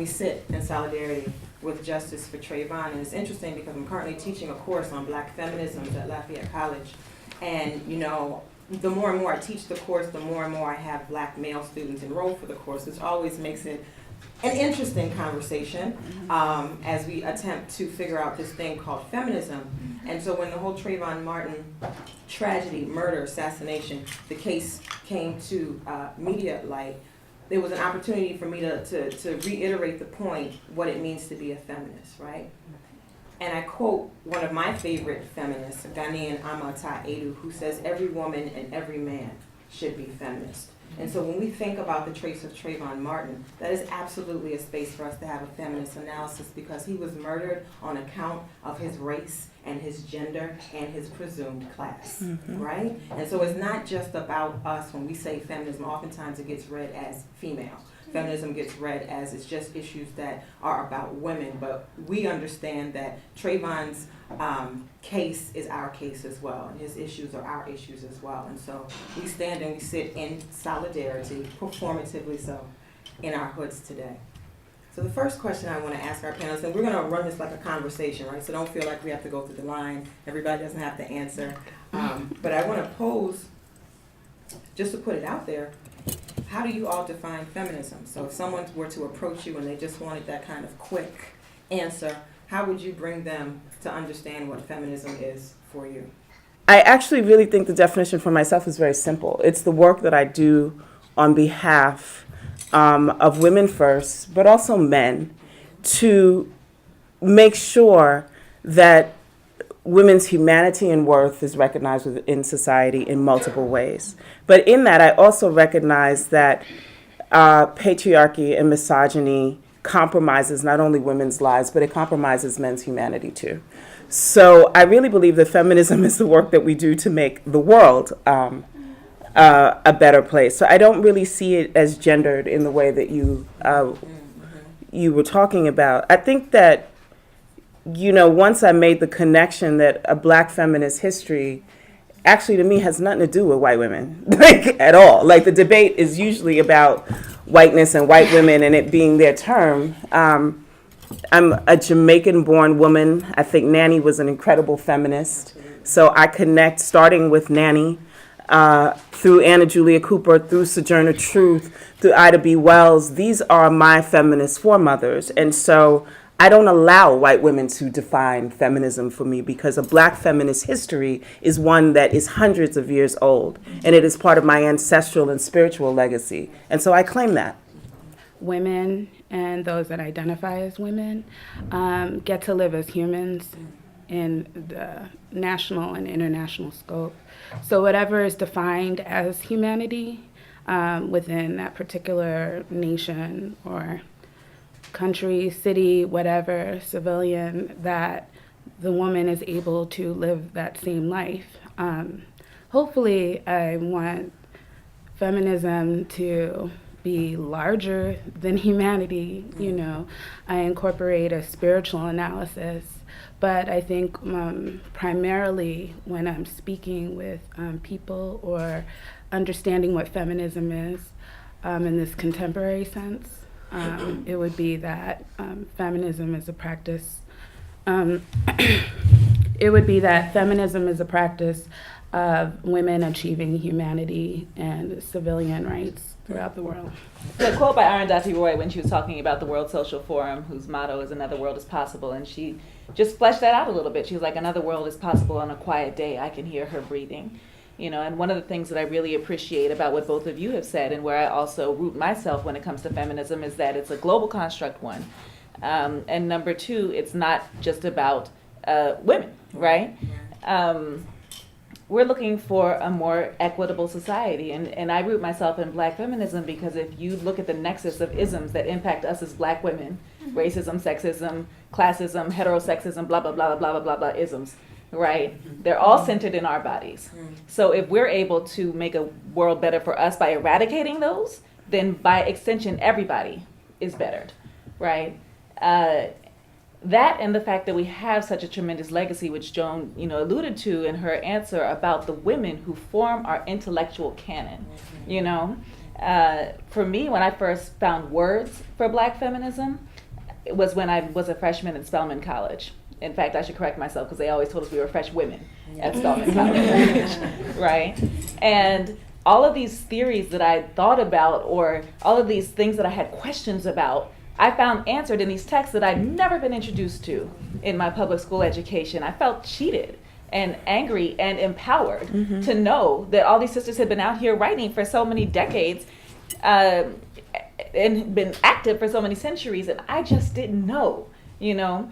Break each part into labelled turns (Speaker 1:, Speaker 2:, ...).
Speaker 1: we sit in solidarity with justice for Trayvon. And it's interesting because I'm currently teaching a course on black feminisms at Lafayette College. And, you know, the more and more I teach the course, the more and more I have black male students enroll for the course, which always makes it an interesting conversation as we attempt to figure out this thing called feminism. And so when the whole Trayvon Martin tragedy, murder, assassination, the case came to media light, there was an opportunity for me to reiterate the point, what it means to be a feminist, right? And I quote one of my favorite feminists, Ghanaian Amata Edu, who says, every woman and every man should be feminist. And so when we think about the trace of Trayvon Martin, that is absolutely a space for us to have a feminist analysis, because he was murdered on account of his race and his gender and his presumed class, right? And so it's not just about us. When we say feminism, oftentimes it gets read as female. Feminism gets read as it's just issues that are about women, but we understand that Trayvon's case is our case as well, and his issues are our issues as well. And so we stand and we sit in solidarity, performatively so, in our hoods today. So the first question I want to ask our panelists, and we're going to run this like a conversation, right? So don't feel like we have to go through the line. Everybody doesn't have to answer. But I want to pose, just to put it out there, how do you all define feminism? So if someone were to approach you and they just wanted that kind of quick answer, how would you bring them to understand what feminism is for you?
Speaker 2: I actually really think the definition for myself is very simple. It's the work that I do on behalf of women first, but also men, to make sure that women's humanity and worth is recognized within society in multiple ways. But in that, I also recognize that patriarchy and misogyny compromises not only women's lives, but it compromises men's humanity too. So I really believe that feminism is the work that we do to make the world a better place. So I don't really see it as gendered in the way that you were talking about. I think that, you know, once I made the connection that a black feminist history actually to me has nothing to do with white women, like at all. Like the debate is usually about whiteness and white women and it being their term. I'm a Jamaican-born woman. I think Nanny was an incredible feminist. So I connect starting with Nanny, through Anna Julia Cooper, through Sojourner Truth, through Ida B. Wells. These are my feminist foremothers. And so I don't allow white women to define feminism for me, because a black feminist history is one that is hundreds of years old, and it is part of my ancestral and spiritual legacy. And so I claim that.
Speaker 3: Women and those that identify as women get to live as humans in the national and international scope. So whatever is defined as humanity within that particular nation or country, city, whatever, civilian, that the woman is able to live that same life. Hopefully, I want feminism to be larger than humanity, you know. I incorporate a spiritual analysis, but I think primarily when I'm speaking with people or understanding what feminism is in this contemporary sense, it would be that feminism is a practice. It would be that feminism is a practice of women achieving humanity and civilian rights throughout the world.
Speaker 4: The quote by Arundhati Roy when she was talking about the World Social Forum, whose motto is "Another world is possible," and she just fleshed that out a little bit. She was like, "Another world is possible on a quiet day. I can hear her breathing." You know, and one of the things that I really appreciate about what both of you have said, and where I also root myself when it comes to feminism, is that it's a global construct, one. And number two, it's not just about women, right? We're looking for a more equitable society. And I root myself in black feminism because if you look at the nexus of isms that impact us as black women, racism, sexism, classism, heterosexism, blah, blah, blah, blah, blah, blah, blah, isms, right? They're all centered in our bodies. So if we're able to make a world better for us by eradicating those, then by extension, everybody is bettered, right? That and the fact that we have such a tremendous legacy, which Joan, alluded to in her answer about the women who form our intellectual canon, For me, when I first found words for black feminism, was when I was a freshman at Spelman College. In fact, I should correct myself because they always told us we were fresh women at Spelman College, right? And all of these theories that I thought about, or all of these things that I had questions about, I found answered in these texts that I'd never been introduced to in my public school education. I felt cheated and angry and empowered to know that all these sisters had been out here writing for so many decades and been active for so many centuries, and I just didn't know, you know?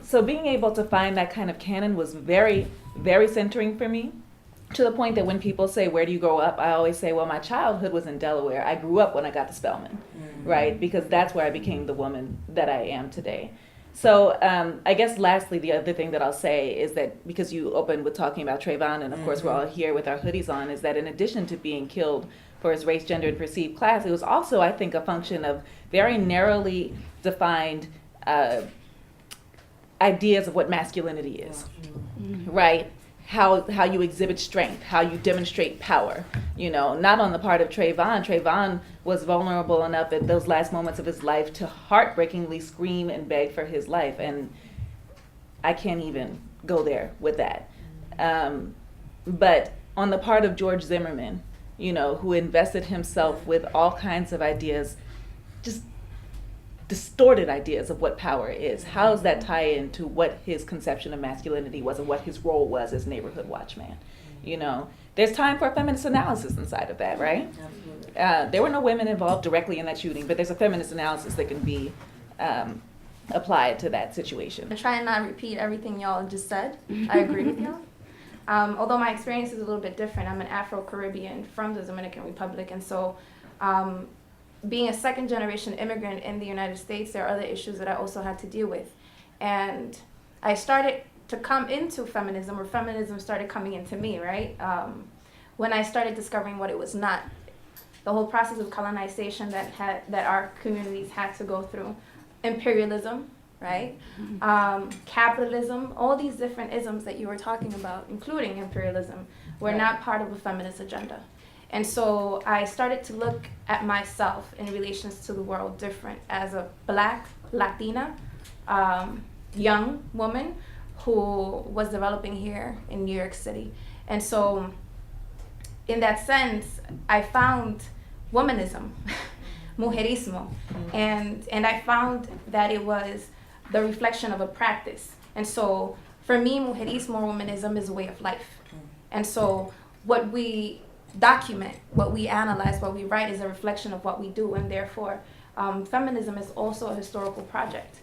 Speaker 4: So being able to find that kind of canon was very, very centering for me, to the point that when people say, where do you grow up? I always say, well, my childhood was in Delaware. I grew up when I got to Spelman, right? Because that's where I became the woman that I am today. So I guess lastly, the other thing that I'll say is that, because you opened with talking about Trayvon, and of course we're all here with our hoodies on, is that in addition to being killed for his race, gender, and perceived class, it was also, I think, a function of very narrowly defined ideas of what masculinity is, right? How you exhibit strength, how you demonstrate power, you know, not on the part of Trayvon. Trayvon was vulnerable enough at those last moments of his life to heartbreakingly scream and beg for his life, and I can't even go there with that. But on the part of George Zimmerman, you know, who invested himself with all kinds of ideas, just distorted ideas of what power is. How does that tie into what his conception of masculinity was and what his role was as neighborhood watchman? You know, there's time for a feminist analysis inside of that, right? There were no women involved directly in that shooting, but there's a feminist analysis that can be applied to that situation.
Speaker 5: I try and not repeat everything y'all just said. I agree with y'all. Although my experience is a little bit different. I'm an Afro-Caribbean from the Dominican Republic, and so being a second-generation immigrant in the United States, there are other issues that I also had to deal with. And I started to come into feminism, or feminism started coming into me, right? When I started discovering what it was not. The whole process of colonization that our communities had to go through. Imperialism, right? Capitalism, all these different isms that you were talking about, including imperialism, were not part of a feminist agenda. And so I started to look at myself in relations to the world different as a Black, Latina, young woman who was developing here in New York City. And so in that sense, I found womanism, mujerismo, and I found that it was the reflection of a practice. And so for me, mujerismo, womanism is a way of life. And so what we document, what we analyze, what we write is a reflection of what we do, and therefore feminism is also a historical project,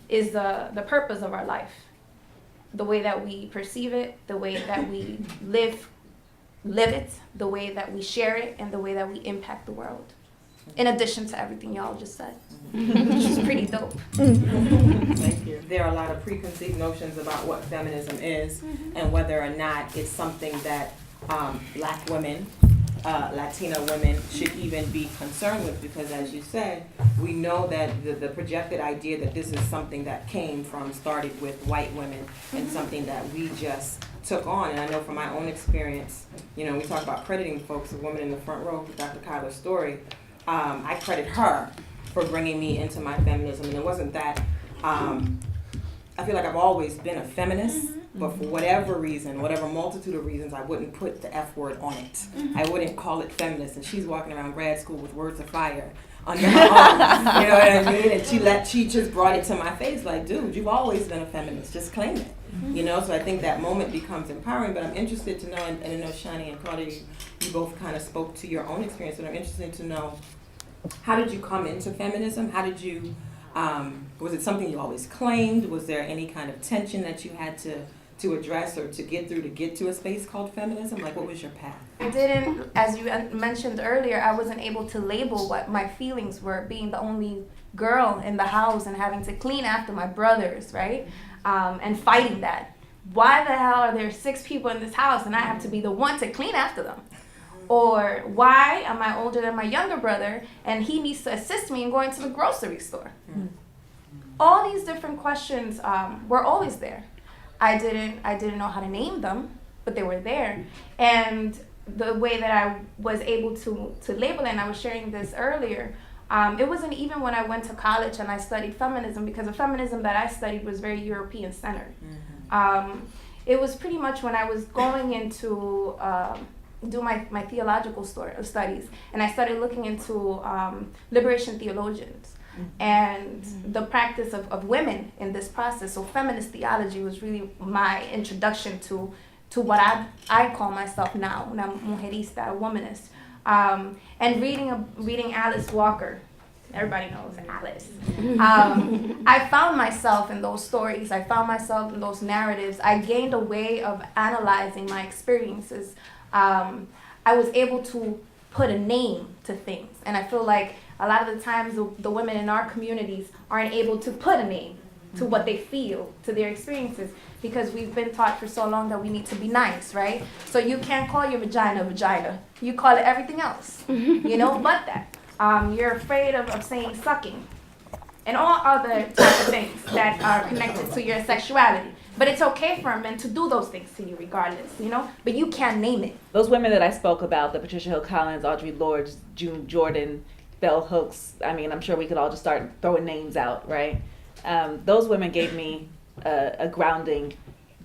Speaker 5: is the purpose of our life, the way that we perceive it, the way that we live it, the way that we share it, and the way that we impact the world, in addition to everything y'all just said, which is pretty dope.
Speaker 1: Thank you. There are a lot of preconceived notions about what feminism is and whether or not it's something that Black women, Latina women should even be concerned with, because as you said, we know that the projected idea that this is something that started with white women and something that we just took on. And I know from my own experience, you know, we talk about crediting folks, the woman in the front row, Dr. Kyler's story, I credit her for bringing me into my feminism. And it wasn't that, I feel like I've always been a feminist, but for whatever reason, whatever multitude of reasons, I wouldn't put the F word on it. I wouldn't call it feminist. And she's walking around grad school with words of fire under her arm. You know what I mean? And she just brought it to my face like, dude, you've always been a feminist. Just claim it. You know, so I think that moment becomes empowering. But I'm interested to know, and I know Shani and Claudia, you both kind of spoke to your own experience, but I'm interested to know, how did you come into feminism? How did you, was it something you always claimed? Was there any kind of tension that you had to address or to get to a space called feminism? Like, what was your path?
Speaker 5: I didn't, as you mentioned earlier, I wasn't able to label what my feelings were, being the only girl in the house and having to clean after my brothers, right? And fighting that. Why the hell are there 6 people in this house and I have to be the one to clean after them? Or why am I older than my younger brother and he needs to assist me in going to the grocery store? All these different questions were always there. I didn't know how to name them, but they were there. And the way that I was able to label it, and I was sharing this earlier, It wasn't even when I went to college and I studied feminism, because the feminism that I studied was very European centered. It was pretty much when I was going into do my theological studies, and I started looking into liberation theologians and the practice of women in this process. So feminist theology was really my introduction to what I call myself now, una mujerista, a womanist. And reading Alice Walker, everybody knows Alice. I found myself in those stories. I found myself in those narratives. I gained a way of analyzing my experiences. I was able to put a name to things, and I feel like a lot of the times the women in our communities aren't able to put a name to what they feel, to their experiences, because we've been taught for so long that we need to be nice, right? So you can't call your vagina. You call it everything else, but that. You're afraid of saying sucking and all other types of things that are connected to your sexuality. But it's okay for a man to do those things to you regardless, but you can't name it.
Speaker 4: Those women that I spoke about, the Patricia Hill Collins, Audre Lorde, June Jordan, Bell Hooks, I mean, I'm sure we could all just start throwing names out, right? Those women gave me a grounding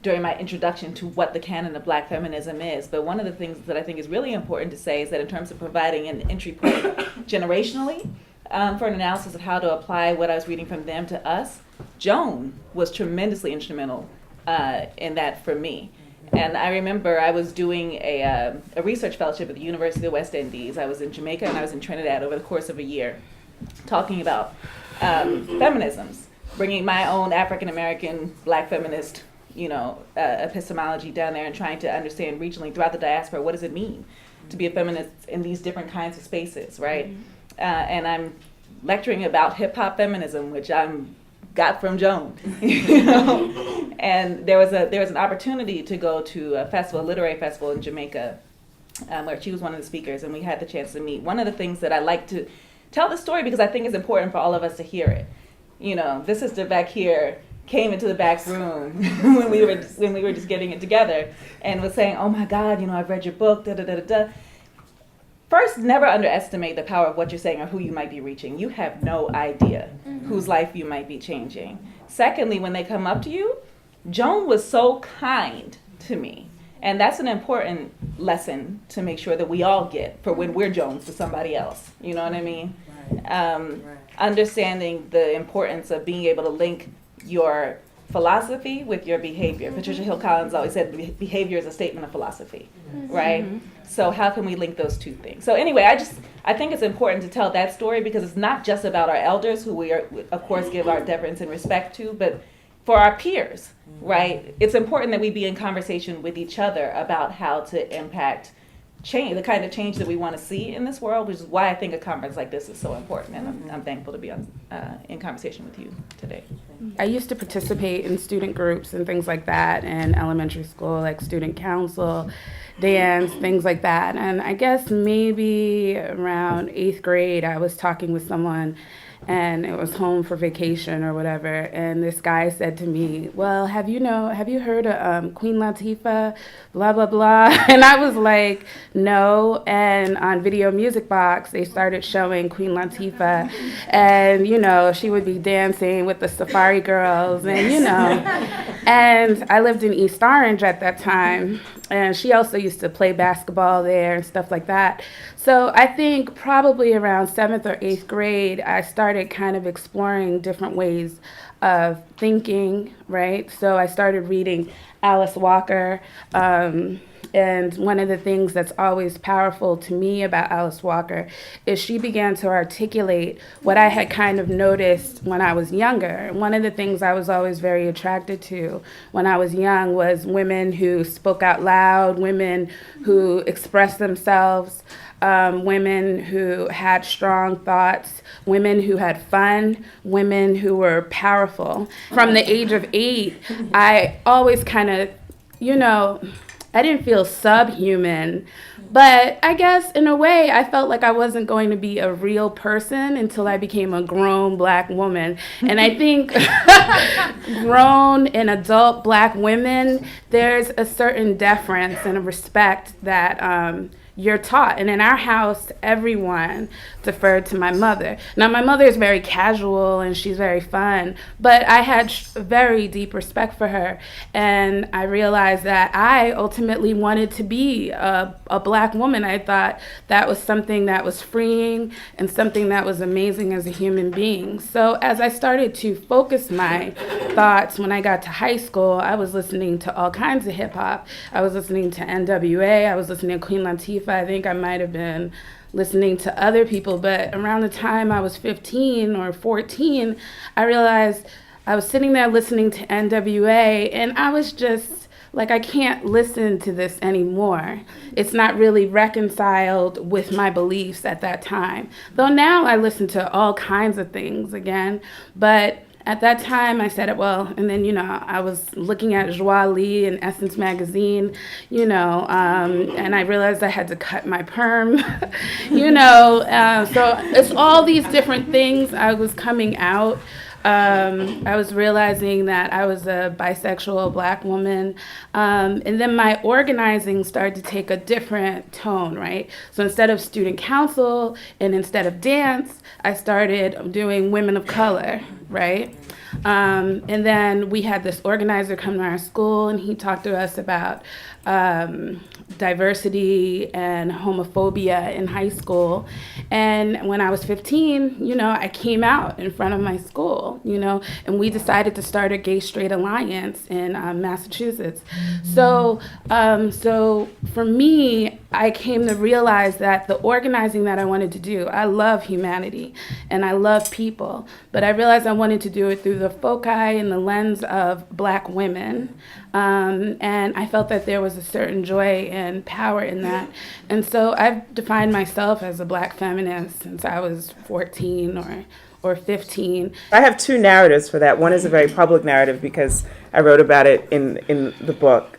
Speaker 4: during my introduction to what the canon of Black feminism is. But one of the things that I think is really important to say is that in terms of providing an entry point generationally for an analysis of how to apply what I was reading from them to us, Joan was tremendously instrumental in that for me. And I remember I was doing a research fellowship at the University of the West Indies. I was in Jamaica and I was in Trinidad over the course of a year, talking about feminisms, bringing my own African-American Black feminist, epistemology down there and trying to understand regionally throughout the diaspora, what does it mean to be a feminist in these different kinds of spaces, right? And I'm lecturing about hip-hop feminism, which I'm got from Joan, And there was an opportunity to go to a literary festival in Jamaica, where she was one of the speakers, and we had the chance to meet. One of the things that I like to tell the story because I think it's important for all of us to hear it. This sister back here came into the back room when we were just getting it together and was saying, "Oh my God, I've read your book, da da da da da." First, never underestimate the power of what you're saying or who you might be reaching. You have no idea whose life you might be changing. Secondly, when they come up to you, Joan was so kind to me. And that's an important lesson to make sure that we all get for when we're Jones to somebody else. You know what I mean? Right. Understanding the importance of being able to link your philosophy with your behavior. Patricia Hill Collins always said behavior is a statement of philosophy, right? So how can we link those two things? So anyway, I think it's important to tell that story because it's not just about our elders, who we of course give our deference and respect to, but for our peers, right? It's important that we be in conversation with each other about how to impact change, the kind of change that we want to see in this world, which is why I think a conference like this is so important, and I'm thankful to be in conversation with you today.
Speaker 3: I used to participate in student groups and things like that in elementary school, like student council, dance, things like that. And I guess maybe around 8th grade, I was talking with someone and it was home for vacation or whatever. And this guy said to me, "Well, have you heard of Queen Latifah, blah, blah, blah?" And I was like, "No." And on Video Music Box, they started showing Queen Latifah. And, she would be dancing with the Safari Girls. And, and I lived in East Orange at that time. And she also used to play basketball there and stuff like that. So I think probably around 7th or 8th grade, I started kind of exploring different ways of thinking, right? So I started reading Alice Walker. And one of the things that's always powerful to me about Alice Walker is she began to articulate what I had kind of noticed when I was younger. One of the things I was always very attracted to when I was young was women who spoke out loud, women who expressed themselves, women who had strong thoughts, women who had fun, women who were powerful. From the age of 8, I always kind of, I didn't feel subhuman, but I guess in a way I felt like I wasn't going to be a real person until I became a grown Black woman. And I think grown and adult Black women, there's a certain deference and a respect that you're taught. And in our house, everyone deferred to my mother. Now, my mother is very casual and she's very fun, but I had very deep respect for her. And I realized that I ultimately wanted to be a Black woman. I thought that was something that was freeing and something that was amazing as a human being. So as I started to focus my thoughts when I got to high school, I was listening to all kinds of hip hop. I was listening to NWA, I was listening to Queen Latifah. I think I might have been listening to other people, but around the time I was 15 or 14, I realized I was sitting there listening to NWA, and I was just like, I can't listen to this anymore. It's not really reconciled with my beliefs at that time. Though now I listen to all kinds of things again, but at that time, I said, well, and then, I was looking at Joie Lee and Essence magazine, and I realized I had to cut my perm, so it's all these different things. I was coming out. I was realizing that I was a bisexual Black woman. And then my organizing started to take a different tone, right? So instead of student council and instead of dance, I started doing women of color, right? And then we had this organizer come to our school, and he talked to us about diversity and homophobia in high school. And when I was 15, I came out in front of my school, and we decided to start a gay-straight alliance in Massachusetts. So for me, I came to realize that the organizing that I wanted to do, I love humanity and I love people, but I realized I wanted to do it through the foci and the lens of Black women. And I felt that there was a certain joy and power in that. And so I've defined myself as a Black feminist since I was 14 or 15.
Speaker 2: I have two narratives for that. One is a very public narrative because I wrote about it in the book.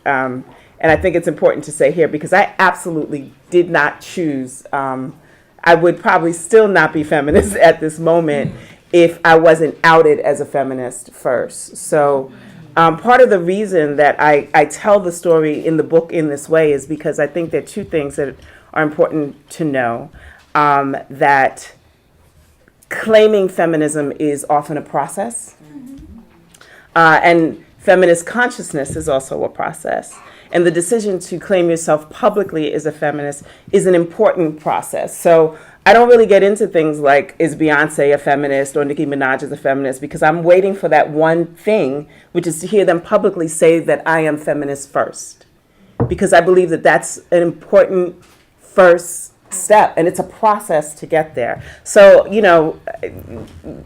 Speaker 2: And I think it's important to say here because I absolutely did not choose. I would probably still not be feminist at this moment if I wasn't outed as a feminist first. So part of the reason that I tell the story in the book in this way is because I think there are two things that are important to know. That claiming feminism is often a process. And feminist consciousness is also a process. And the decision to claim yourself publicly as a feminist is an important process. So I don't really get into things like, is Beyonce a feminist or Nicki Minaj is a feminist, because I'm waiting for that one thing, which is to hear them publicly say that I am feminist first. Because I believe that that's an important first step, and it's a process to get there. So,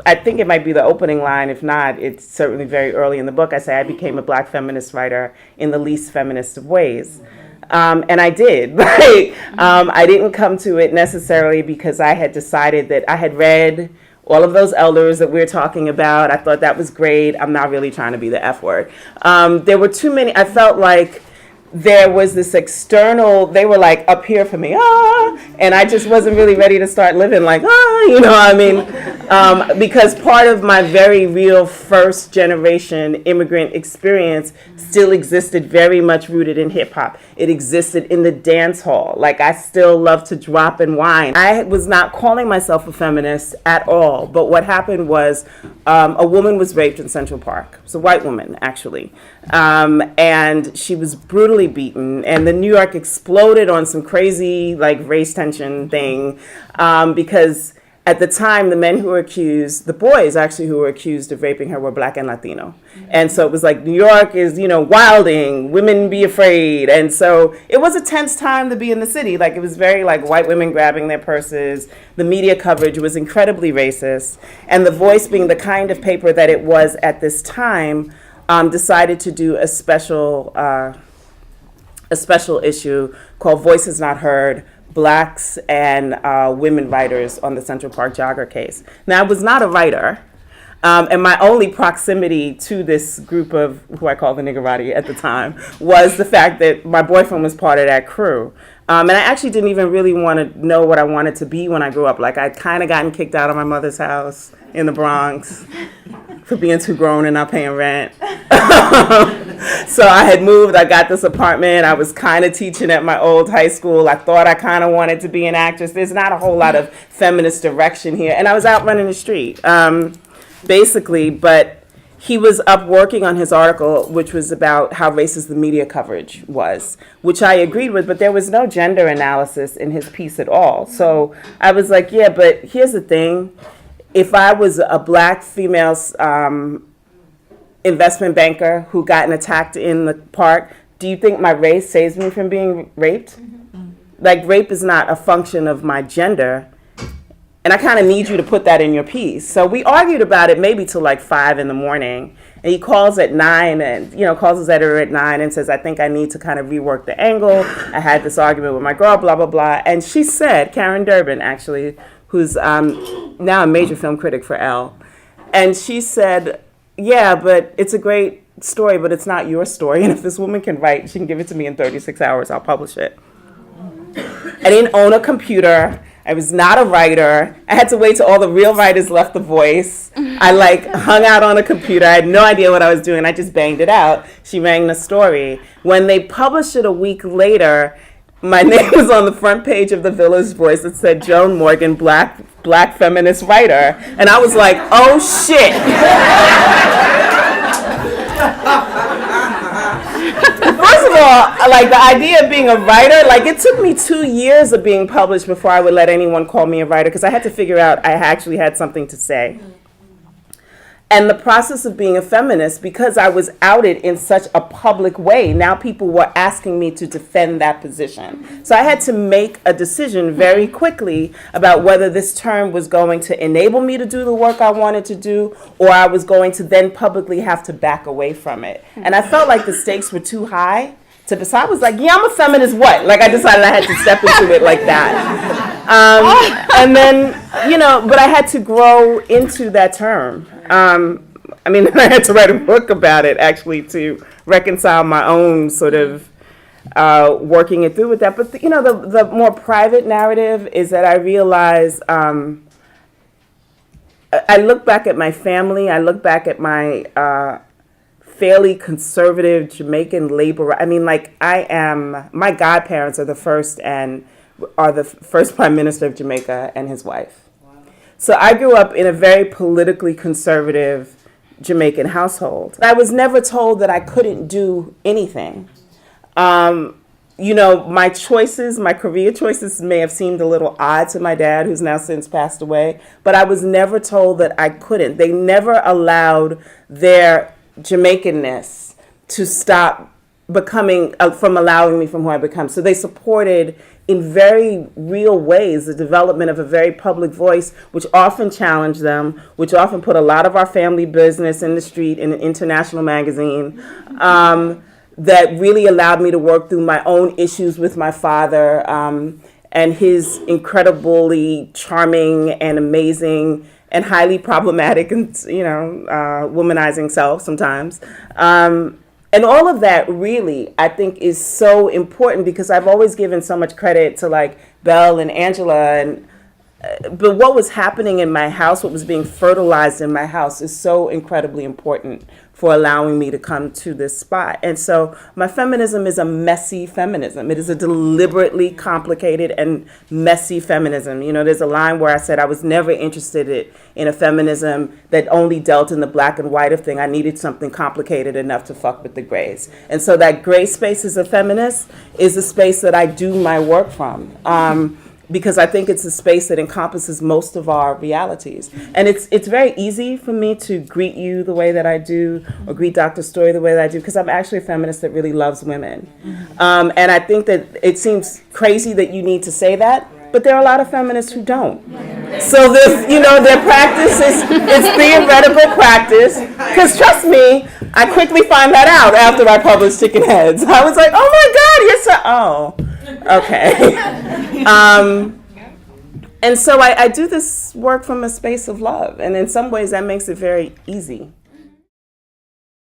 Speaker 2: I think it might be the opening line. If not, it's certainly very early in the book. I say I became a Black feminist writer in the least feminist of ways. And I did. I didn't come to it necessarily because I had decided that I had read all of those elders that we're talking about. I thought that was great. I'm not really trying to be the F word. There were too many. I felt like there was this external, they were like up here for me, and I just wasn't really ready to start living like, because part of my very real first generation immigrant experience still existed very much rooted in hip hop. It existed in the dance hall. Like, I still love to drop and whine. I was not calling myself a feminist at all, but what happened was a woman was raped in Central Park. It was a white woman, actually. And she was brutally beaten, and the New York exploded on some crazy race tension thing because at the time the men who were accused, the boys actually who were accused of raping her, were Black and Latino. And so it was like, New York is, wilding, women be afraid. And so it was a tense time to be in the city. It was very white women grabbing their purses. The media coverage was incredibly racist. And The Voice, being the kind of paper that it was at this time, decided to do a special issue called Voices Not Heard, Blacks and Women Writers on the Central Park Jogger case. Now, I was not a writer, and my only proximity to this group of, who I called the niggerati at the time, was the fact that my boyfriend was part of that crew. And I actually didn't even really want to know what I wanted to be when I grew up. I'd kind of gotten kicked out of my mother's house in the Bronx for being too grown and not paying rent. So I had moved, I got this apartment, I was kind of teaching at my old high school. I thought I kind of wanted to be an actress. There's not a whole lot of feminist direction here. And I was out running the street, basically, but he was up working on his article, which was about how racist the media coverage was, which I agreed with, but there was no gender analysis in his piece at all. So I was like, yeah, but here's the thing. If I was a black female investment banker who got attacked in the park, do you think my race saves me from being raped? Like, rape is not a function of my gender. And I kind of need you to put that in your piece. So we argued about it maybe till like 5 a.m. And he calls at 9 and, calls his editor at 9 and says, I think I need to kind of rework the angle. I had this argument with my girl, blah, blah, blah. And she said, Karen Durbin, actually, who's now a major film critic for Elle. And she said, yeah, but it's a great story, but it's not your story. And if this woman can write, she can give it to me in 36 hours, I'll publish it. I didn't own a computer. I was not a writer. I had to wait till all the real writers left The Voice. I hung out on a computer. I had no idea what I was doing. I just banged it out. She rang the story. When they published it a week later, my name was on the front page of the Village Voice. It said Joan Morgan, black feminist writer. And I was like, oh shit. First of all, the idea of being a writer, it took me 2 years of being published before I would let anyone call me a writer, because I had to figure out I actually had something to say. And the process of being a feminist, because I was outed in such a public way, now people were asking me to defend that position. So I had to make a decision very quickly about whether this term was going to enable me to do the work I wanted to do, or I was going to then publicly have to back away from it. And I felt like the stakes were too high to decide. I was like, yeah, I'm a feminist, what? I decided I had to step into it like that. And then, but I had to grow into that term. I had to write a book about it, actually, to reconcile my own sort of working it through with that. But, the more private narrative is that I realize I look back at my family, I look back at my fairly conservative Jamaican labor. My godparents are the first Prime Minister of Jamaica and his wife. So I grew up in a very politically conservative Jamaican household. I was never told that I couldn't do anything. My choices, my career choices may have seemed a little odd to my dad, who's now since passed away, but I was never told that I couldn't. They never allowed their Jamaicanness to stop from allowing me from who I become. So they supported in very real ways the development of a very public voice, which often challenged them, which often put a lot of our family business in the street in an international magazine, that really allowed me to work through my own issues with my father and his incredibly charming and amazing and highly problematic and, womanizing self sometimes. And all of that really, I think, is so important, because I've always given so much credit to Belle and Angela, but what was happening in my house, what was being fertilized in my house, is so incredibly important for allowing me to come to this spot. And so my feminism is a messy feminism. It is a deliberately complicated and messy feminism. There's a line where I said I was never interested in a feminism that only dealt in the black and white of thing. I needed something complicated enough to fuck with the grays. And so that gray space as a feminist is the space that I do my work from. Because I think it's a space that encompasses most of our realities. And it's very easy for me to greet you the way that I do, or greet Dr. Story the way that I do, because I'm actually a feminist that really loves women. And I think that it seems crazy that you need to say that, but there are a lot of feminists who don't. So their practice it's theoretical practice, because trust me, I quickly find that out after I published Chicken Heads. I was like, oh my God, you're so, okay. And so I do this work from a space of love, and in some ways that makes it very easy.